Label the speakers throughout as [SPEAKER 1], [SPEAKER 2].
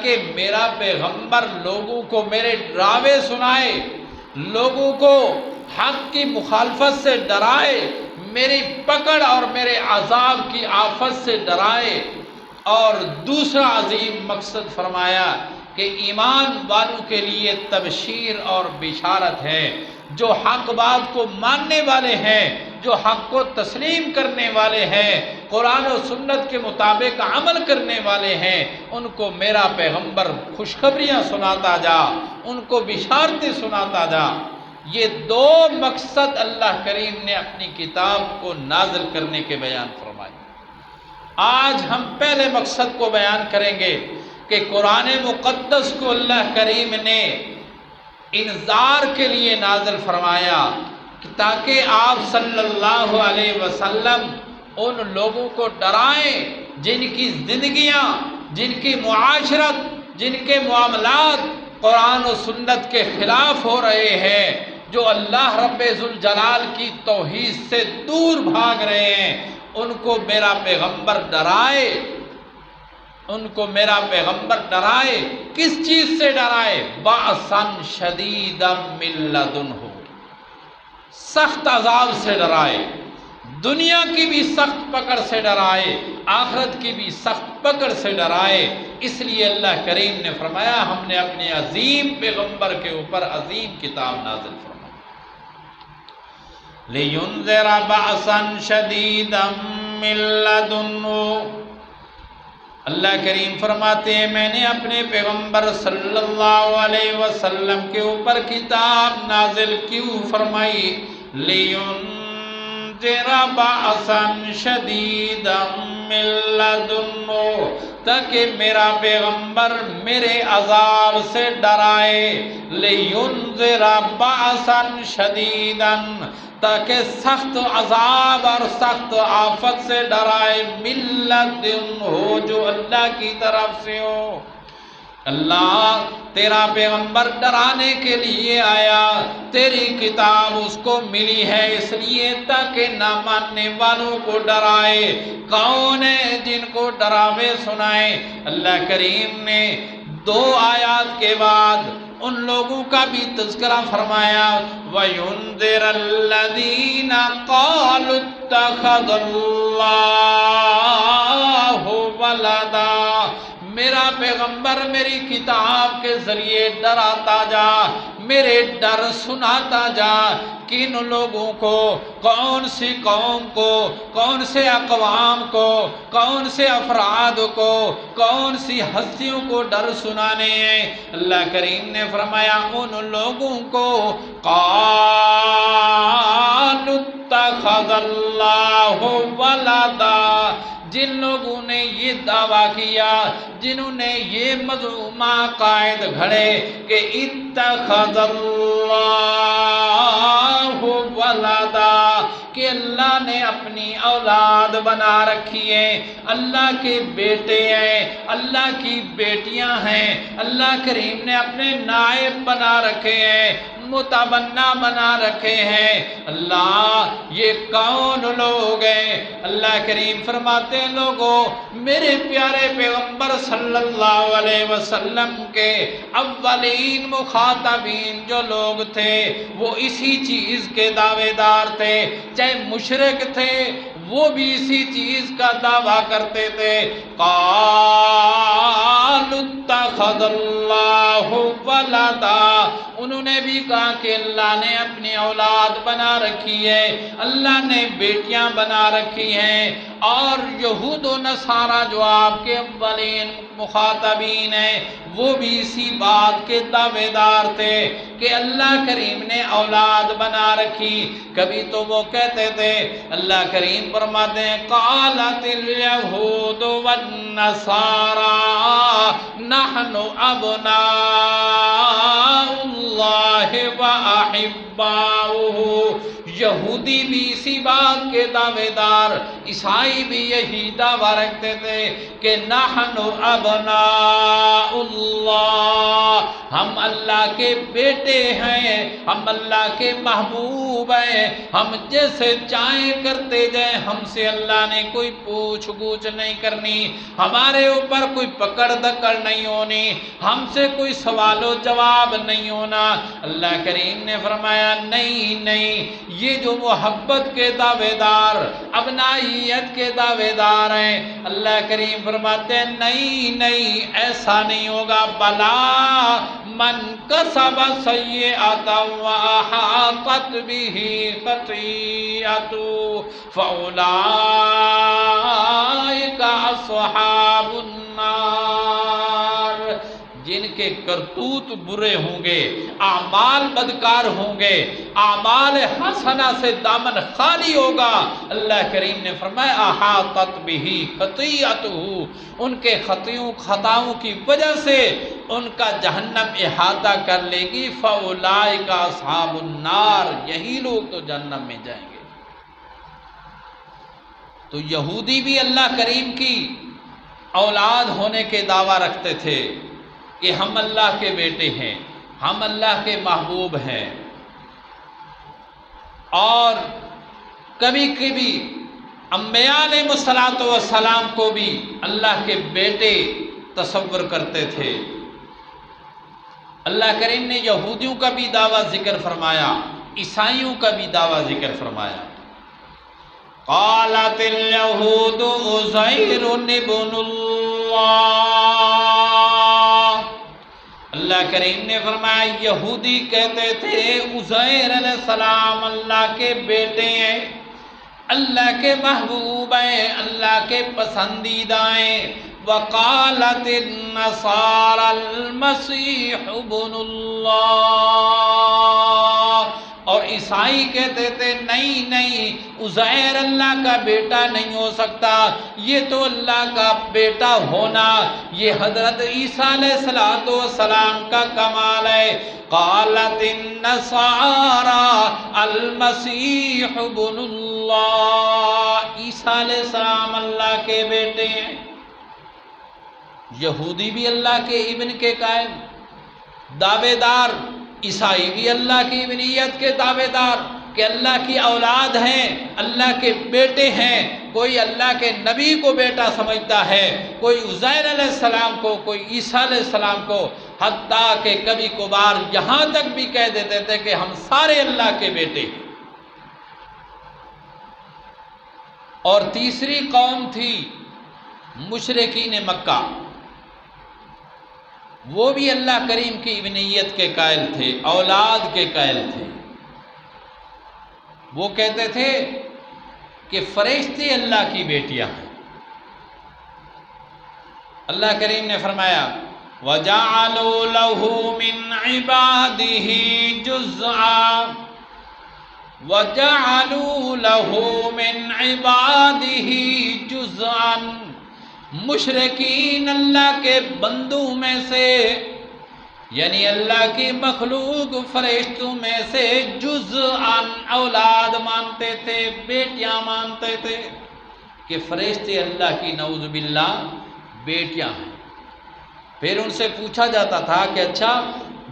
[SPEAKER 1] تاکہ میرا پیغمبر لوگوں کو میرے ڈراوے سنائے، لوگوں کو حق کی مخالفت سے ڈرائے، میری پکڑ اور میرے عذاب کی آفت سے ڈرائے۔ اور دوسرا عظیم مقصد فرمایا کہ ایمان والوں کے لیے تبشیر اور بشارت ہے، جو حق بات کو ماننے والے ہیں، جو حق کو تسلیم کرنے والے ہیں، قرآن و سنت کے مطابق عمل کرنے والے ہیں، ان کو میرا پیغمبر خوشخبریاں سناتا جا، ان کو بشارتیں سناتا جا۔ یہ دو مقصد اللہ کریم نے اپنی کتاب کو نازل کرنے کے بیان فرمائے۔ آج ہم پہلے مقصد کو بیان کریں گے کہ قرآن مقدس کو اللہ کریم نے انذار کے لیے نازل فرمایا تاکہ آپ صلی اللہ علیہ وسلم ان لوگوں کو ڈرائیں جن کی زندگیاں، جن کی معاشرت، جن کے معاملات قرآن و سنت کے خلاف ہو رہے ہیں، جو اللہ رب ذوالجلال کی توحید سے دور بھاگ رہے ہیں، ان کو میرا پیغمبر ڈرائے، ان کو میرا پیغمبر ڈرائے۔ کس چیز سے ڈرائے؟ بأسًا شدیدًا من لدنہ، سخت عذاب سے ڈرائے، دنیا کی بھی سخت پکڑ سے ڈرائے، آخرت کی بھی سخت پکڑ سے ڈرائے۔ اس لیے اللہ کریم نے فرمایا ہم نے اپنے عظیم پیغمبر کے اوپر عظیم کتاب نازل فرمائی۔ لِيُنذِرَ بَأْسًا شَدِيدًا مِّن لَّدُنْهُ، اللہ کریم فرماتے ہیں میں نے اپنے پیغمبر صلی اللہ علیہ وسلم کے اوپر کتاب نازل کیوں فرمائی؟ لِيُنذِرَ بَأْسًا شَدِيدًا مِّن لَّدُنْهُ، تاکہ میرا پیغمبر میرے عذاب سے ڈرائے۔ لِيُنذِرَ بَأْسًا شَدِيدًا، تاکہ سخت عذاب اور سخت آفت سے ڈرائے، من لدنہ، جو اللہ کی طرف سے ہو۔ اللہ تیرا پیغمبر ڈرانے کے لیے آیا، تیری کتاب اس کو ملی ہے اس لیے تاکہ نہ ماننے والوں کو ڈرائے۔ کون ہے جن کو ڈراوے سنائے؟ اللہ کریم نے دو آیات کے بعد ان لوگوں کا بھی تذکرہ فرمایا، وَيُنذِرَ الَّذِينَ قَالُوا اتَّخَذَ اللَّهُ وَلَدًا، میرا پیغمبر میری کتاب کے ذریعے ڈراتا جا، میرے ڈر سناتا جا۔ کن لوگوں کو؟ کون سی قوم کو؟ کون سے اقوام کو؟ کون سے افراد کو؟ کون سی ہستیوں کو ڈر سنانے ہیں؟ اللہ کریم نے فرمایا ان لوگوں کو، قالوا اتخذ اللہ ولدا، جن لوگوں نے یہ دعویٰ کیا، جنہوں نے یہ مذمومہ عقائد گھڑے کہ اتخذ اللہ ولدا، کہ اللہ نے اپنی اولاد بنا رکھی ہے، اللہ کے بیٹے ہیں، اللہ کی بیٹیاں ہیں، اللہ کریم نے اپنے نائب بنا رکھے ہیں، متبنہ بنا رکھے ہیں۔ اللہ یہ کون لوگ ہیں؟ اللہ کریم فرماتے ہیں لوگوں، میرے پیارے پیغمبر صلی اللہ علیہ وسلم کے اولین مخاطبین جو لوگ تھے وہ اسی چیز کے دعوے دار تھے، چاہے مشرک تھے وہ بھی اسی چیز کا دعویٰ کرتے تھے۔ قالوا اتخذ اللہ ولدا، انہوں نے بھی کہا کہ اللہ نے اپنی اولاد بنا رکھی ہے، اللہ نے بیٹیاں بنا رکھی ہیں۔ اور یہود و نصارہ جو آپ کے اولین مخاطبین ہیں وہ بھی اسی بات کے دعوے دار تھے کہ اللہ کریم نے اولاد بنا رکھی۔ کبھی تو وہ کہتے تھے، اللہ کریم فرماتے ہیں قالت الیہود والنصارى نحن ابناء اللہ واحباؤہ، یہودی بھی اسی بات کے دعوے دار، عیسائی بھی یہی دعویٰ رکھتے تھے کہ نحن ابناء اللہ، ہم اللہ کے بیٹے ہیں، ہم اللہ کے محبوب ہیں، ہم جیسے چاہیں کرتے جائیں، ہم سے اللہ نے کوئی پوچھ گچھ نہیں کرنی، ہمارے اوپر کوئی پکڑ دکڑ نہیں ہونی، ہم سے کوئی سوال و جواب نہیں ہونا۔ اللہ کریم نے فرمایا نہیں نہیں، یہ جو محبت کے دعوے دار، ابنائیت کے دعوے دار ہیں، اللہ کریم فرماتے ہیں نہیں نہیں، ایسا نہیں ہوگا، بلا من کسب سیئۃ وأحاطت به خطیئته فأولئک اصحاب النار۔ جن کے کرتوت برے ہوں گے، اعمال بدکار ہوں گے، اعمال حسنہ سے دامن خالی ہوگا، اللہ کریم نے فرمایا احاطت بہ خطیئتہ، ان کے خطاؤں کی وجہ سے ان کا جہنم احاطہ کر لے گی، فاولئک اصحاب النار، یہی لوگ تو جہنم میں جائیں گے۔ تو یہودی بھی اللہ کریم کی اولاد ہونے کے دعویٰ رکھتے تھے کہ ہم اللہ کے بیٹے ہیں، ہم اللہ کے محبوب ہیں، اور کبھی کبھی انبیاء علیہ السلام کو بھی اللہ کے بیٹے تصور کرتے تھے۔ اللہ کریم نے یہودیوں کا بھی دعویٰ ذکر فرمایا، عیسائیوں کا بھی دعویٰ ذکر فرمایا۔ قالت اليہود عزیر ابن اللہ، اللہ کریم نے فرمایا یہودی کہتے تھے عزیر علیہ السلام اللہ کے بیٹے ہیں، اللہ کے محبوب ہیں، اللہ کے پسندیدہ ہیں۔ وقالت النصارى المسیح ابن اللہ، اور عیسائی کہتے تھے نہیں نہیں، عزیر اللہ کا بیٹا نہیں ہو سکتا، یہ تو اللہ کا بیٹا ہونا یہ حضرت عیسیٰ علیہ السلام کا کمال ہے۔ قالت النصارى المسیح ابن اللہ، عیسیٰ علیہ السلام اللہ کے بیٹے ہیں۔ یہودی بھی اللہ کے ابن کے قائل دعوے دار، عیسائی بھی اللہ کی ابنیت کے دعوے دار کہ اللہ کی اولاد ہیں، اللہ کے بیٹے ہیں۔ کوئی اللہ کے نبی کو بیٹا سمجھتا ہے، کوئی عزیر علیہ السلام کو، کوئی عیسیٰ علیہ السلام کو، حتیٰ کہ کبھی کبھار یہاں تک بھی کہہ دیتے تھے کہ ہم سارے اللہ کے بیٹے ہیں۔ اور تیسری قوم تھی مشرکین مکہ، وہ بھی اللہ کریم کی ابنیت کے قائل تھے، اولاد کے قائل تھے۔ وہ کہتے تھے کہ فرشتے اللہ کی بیٹیاں ہیں۔ اللہ کریم نے فرمایا وَجَعَلُوا لَهُ مِنْ عِبَادِهِ جُزْءًا وَجَعَلُوا لَهُ مِنْ عِبَادِهِ جُزْءًا، مشرکین اللہ کے بندوں میں سے، یعنی اللہ کی مخلوق فرشتوں میں سے جزءاً اولاد مانتے تھے، بیٹیاں مانتے تھے کہ فرشتے اللہ کی نعوذ باللہ بیٹیاں ہیں۔ پھر ان سے پوچھا جاتا تھا کہ اچھا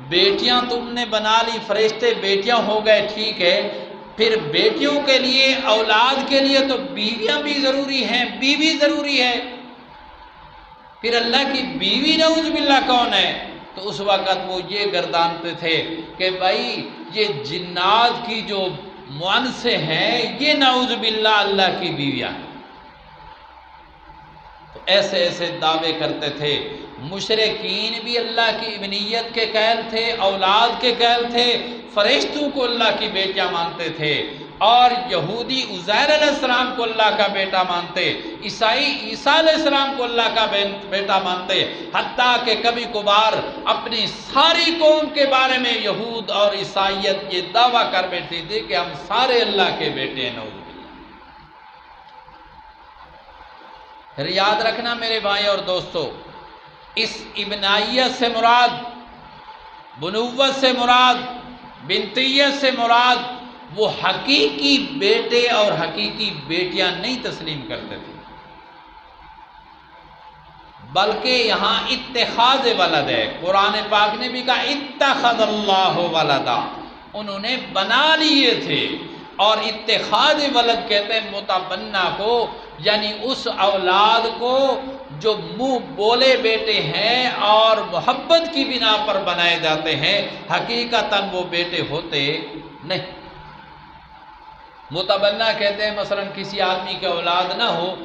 [SPEAKER 1] بیٹیاں تم نے بنا لی، فرشتے بیٹیاں ہو گئے، ٹھیک ہے، پھر بیٹیوں کے لیے، اولاد کے لیے تو بیویاں بھی ضروری ہیں، بیوی ضروری ہے، پھر اللہ کی بیوی نعوذ باللہ کون ہے؟ تو اس وقت وہ یہ گردانتے تھے کہ بھائی یہ جنات کی جو مؤنثے ہیں یہ نعوذ باللہ اللہ کی بیویاں ہیں۔ تو ایسے ایسے دعوے کرتے تھے۔ مشرکین بھی اللہ کی ابنیت کے قائل تھے، اولاد کے قائل تھے، فرشتوں کو اللہ کی بیٹیاں مانتے تھے، اور یہودی عزیر علیہ السلام کو اللہ کا بیٹا مانتے، عیسائی عیسیٰ علیہ السلام کو اللہ کا بیٹا مانتے، حتیٰ کہ کبھی کبھار اپنی ساری قوم کے بارے میں یہود اور عیسائیت یہ دعویٰ کر بیٹھی تھی کہ ہم سارے اللہ کے بیٹے ہیں، نعوذ باللہ۔ پھر یاد رکھنا میرے بھائی اور دوستو، اس ابنائیت سے مراد، بنوت سے مراد، بنتیت سے مراد وہ حقیقی بیٹے اور حقیقی بیٹیاں نہیں تسلیم کرتے تھے۔ بلکہ یہاں اتخاذ ولد ہے۔ قرآن پاک نے بھی کہا اتخذ اللہ ولدا، انہوں نے بنا لیے تھے۔ اور اتخاذ ولد کہتے ہیں متبنہ کو، یعنی اس اولاد کو جو منہ بولے بیٹے ہیں اور محبت کی بنا پر بنائے جاتے ہیں، حقیقتاً وہ بیٹے ہوتے نہیں۔ متبنہ کہتے ہیں مثلا کسی آدمی کی اولاد نہ ہو